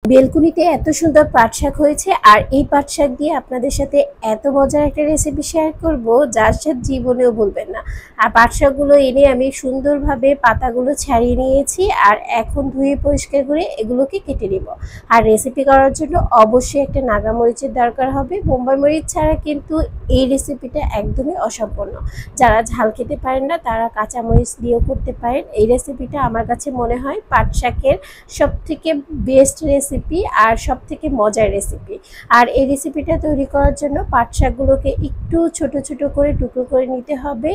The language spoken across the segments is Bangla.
বেলকুনিতে এত সুন্দর পাট শাক হয়েছে, আর এই পাট শাক দিয়ে আপনাদের সাথে এত মজার একটা রেসিপি শেয়ার করব যার সাথে জীবনেও বলবেন না। আর পাট শাকগুলো এনে আমি সুন্দরভাবে পাতাগুলো ছাড়িয়ে নিয়েছি, আর এখন ধুয়ে পরিষ্কার করে এগুলোকে কেটে নেব। আর রেসিপি করার জন্য অবশ্যই একটা নাগা মরিচের দরকার হবে। বোম্বাই মরিচ ছাড়া কিন্তু এই রেসিপিটা একদমই অসম্পূর্ণ। যারা ঝাল খেতে পারেন না তারা কাঁচা মরিচ দিয়েও করতে পারেন। এই রেসিপিটা আমার কাছে মনে হয় পাট শাকের সবথেকে বেস্ট রেসিপি আর সবথেকে মজার রেসিপি। আর এই রেসিপিটা তৈরি করার জন্য পাট শাকগুলোকে একটু ছোট ছোট করে টুকরো করে নিতে হবে,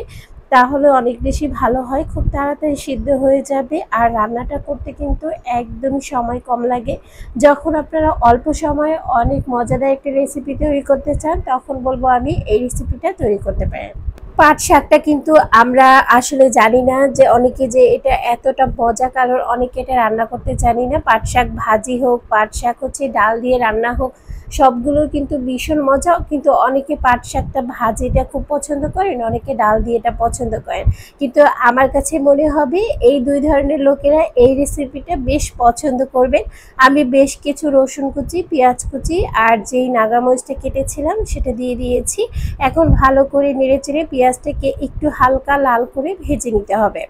তাহলে অনেক বেশি ভালো হয়, খুব তাড়াতাড়ি সিদ্ধ হয়ে যাবে। আর রান্নাটা করতে কিন্তু একদমই সময় কম লাগে। যখন আপনারা অল্প সময়ে অনেক মজাদার একটা রেসিপি তৈরি করতে চান তখন বলবো আমি এই রেসিপিটা তৈরি করতে পারেন। পাট শাকটা কিন্তু আমরা আসলে জানি না যে অনেকে যে এটা এতটা মজা, কারণ অনেকে এটা রান্না করতে জানি না। পাট শাক ভাজি হোক, পাট শাক হচ্ছে ডাল দিয়ে রান্না হোক, সবগুলো কিন্তু ভীষণ মজা। কিন্তু অনেকে পাট শাকটা ভাজিটা খুব পছন্দ করেন, অনেকে ডাল দিয়ে এটা পছন্দ করেন। কিন্তু আমার কাছে মনে হবে এই দুই ধরনের লোকেরা এই রেসিপিটা বেশ পছন্দ করবেন। আমি বেশ কিছু রসুন কুচি, পেঁয়াজ কুচি আর যেই নাগামরিচটা কেটেছিলাম সেটা দিয়ে দিয়েছি। এখন ভালো করে নেড়েচেড়ে পেঁয়াজটাকে একটু হালকা লাল করে ভেজে নিতে হবে।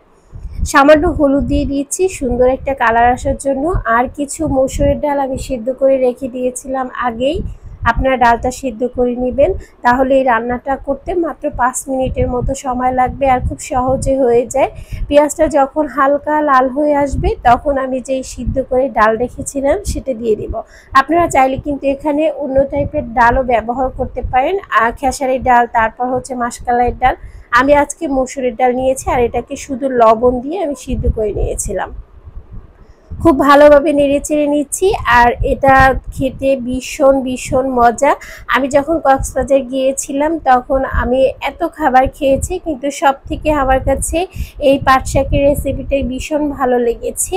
সামান্য হলুদ দিয়ে দিচ্ছি সুন্দর একটা কালার আসার জন্য। আর কিছু মসুরের ডাল আমি সিদ্ধ করে রেখে দিয়েছিলাম আগেই। আপনারা ডালটা সিদ্ধ করে নেবেন, তাহলে এই রান্নাটা করতে মাত্র 5 মিনিটের মতো সময় লাগবে আর খুব সহজে হয়ে যায়। পেঁয়াজটা যখন হালকা লাল হয়ে আসবে তখন আমি যেই সিদ্ধ করে ডাল রেখেছিলাম সেটা দিয়ে দিব। আপনারা চাইলে কিন্তু এখানে অন্য টাইপের ডালও ব্যবহার করতে পারেন, আর খেসারির ডাল, তারপর হচ্ছে মাসকলাইয়ের ডাল। আমি আজকে মসুরের ডাল নিয়েছি, আর এটাকে শুধু লবণ দিয়ে আমি সিদ্ধ করে নিয়েছিলাম। খুব ভালোভাবে নেড়েচেড়ে নিচ্ছি, আর এটা খেতে ভীষণ ভীষণ মজা। আমি যখন কক্সবাজার গিয়েছিলাম তখন আমি এত খাবার খেয়েছি, কিন্তু সব থেকে আমার কাছে এই পাট শাকের রেসিপিটাই ভীষণ ভালো লেগেছে।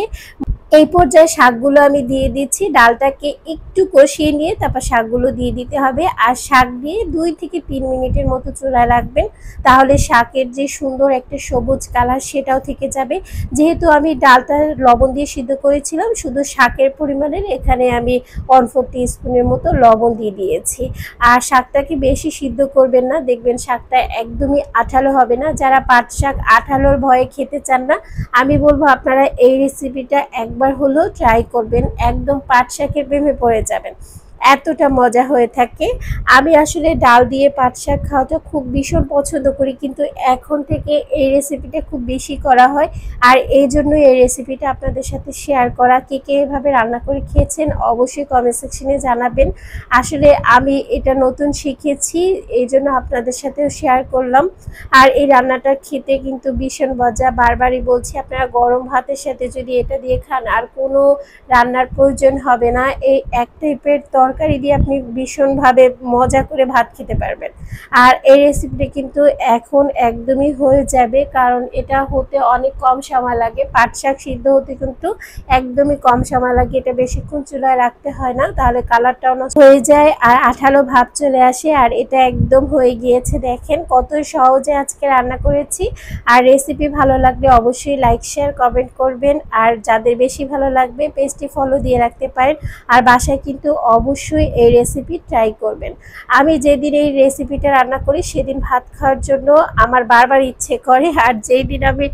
এই পর্যায়ে শাকগুলো আমি দিয়ে দিচ্ছি। ডালটাকে একটু কষিয়ে নিয়ে তারপর শাকগুলো দিয়ে দিতে হবে, আর শাক দিয়ে 2 থেকে 3 মিনিটের মতো চুলায় রাখবেন, তাহলে শাকের যে সুন্দর একটা সবুজ কালার সেটাও থেকে যাবে। যেহেতু আমি ডালটা লবণ দিয়ে সিদ্ধ করেছিলাম, শুধু শাকের পরিমাণের এখানে আমি 1/4 টিস্পুনের মতো লবণ দিয়ে দিয়েছি। আর শাকটাকে বেশি সিদ্ধ করবেন না, দেখবেন শাকটা একদমই আঠালো হবে না। যারা পাট শাক আঠালোর ভয়ে খেতে চান না, আমি বলবো আপনারা এই রেসিপিটা একবার হলেও ট্রাই করবেন, একদম পাট শাকের প্রেমে পড়ে যাবেন, এতটা মজা হয়ে থাকে। আমি আসলে ডাল দিয়ে পাট শাক খাওয়াটা খুব ভীষণ পছন্দ করি, কিন্তু এখন থেকে এই রেসিপিটা খুব বেশি করা হয়। আর এই জন্য এই রেসিপিটা আপনাদের সাথে শেয়ার করা। কে কে এভাবে রান্না করে খেয়েছেন অবশ্যই কমেন্ট সেকশনে জানাবেন। আসলে আমি এটা নতুন শিখেছি, এই জন্য আপনাদের সাথেও শেয়ার করলাম। আর এই রান্নাটা খেতে কিন্তু ভীষণ মজা। বারবারই বলছি, আপনারা গরম ভাতের সাথে যদি এটা দিয়ে খান আর কোনো রান্নার প্রয়োজন হবে না। এই এক টাইপের তরকারি দিয়ে আপনি ভীষণভাবে মজা করে ভাত খেতে পারবেন। আর এই রেসিপিটা কিন্তু এখন একদমই হয়ে যাবে, কারণ এটা হতে অনেক কম সময় লাগে। পাট শাক সিদ্ধ হতে কিন্তু একদমই কম সময় লাগে, এটা বেশিক্ষণ চুলায় রাখতে হয় না, তাহলে কালারটাও নষ্ট হয়ে যায় আর আঠালো ভাব চলে আসে। আর এটা একদম হয়ে গিয়েছে, দেখেন কত সহজে আজকে রান্না করেছি। আর রেসিপি ভালো লাগলে অবশ্যই লাইক শেয়ার কমেন্ট করবেন, আর যাদের বেশি ভালো লাগবে পেজটি ফলো দিয়ে রাখতে পারেন। আর বাসায় কিন্তু অবশ্যই এই রেসিপি ট্রাই করবেন। আমি যেদিন এই রেসিপিটা রান্না করি সেদিন ভাত খাওয়ার জন্য আমার বারবার ইচ্ছে করে, আর যেই দিন আমি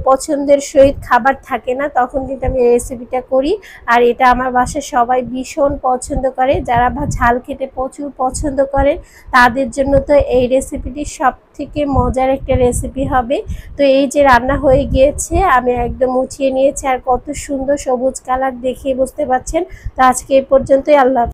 পছন্দের সহিত খাবার থাকে না তখন কিন্তু আমি এই রেসিপিটা করি। আর এটা আমার বাসায় সবাই ভীষণ পছন্দ করে, যারা ঝাল খেতে প্রচুর পছন্দ করেন তাদের জন্য তো এই রেসিপিটি সব থেকে মজার একটা রেসিপি হবে। তো এই যে রান্না হয়ে গিয়েছে, আমি একদম উঠিয়ে নিয়েছি, আর কত সুন্দর সবুজ কালার দেখে বুঝতে পারছেন। তো আজকে এই পর্যন্তই, আল্লাহ।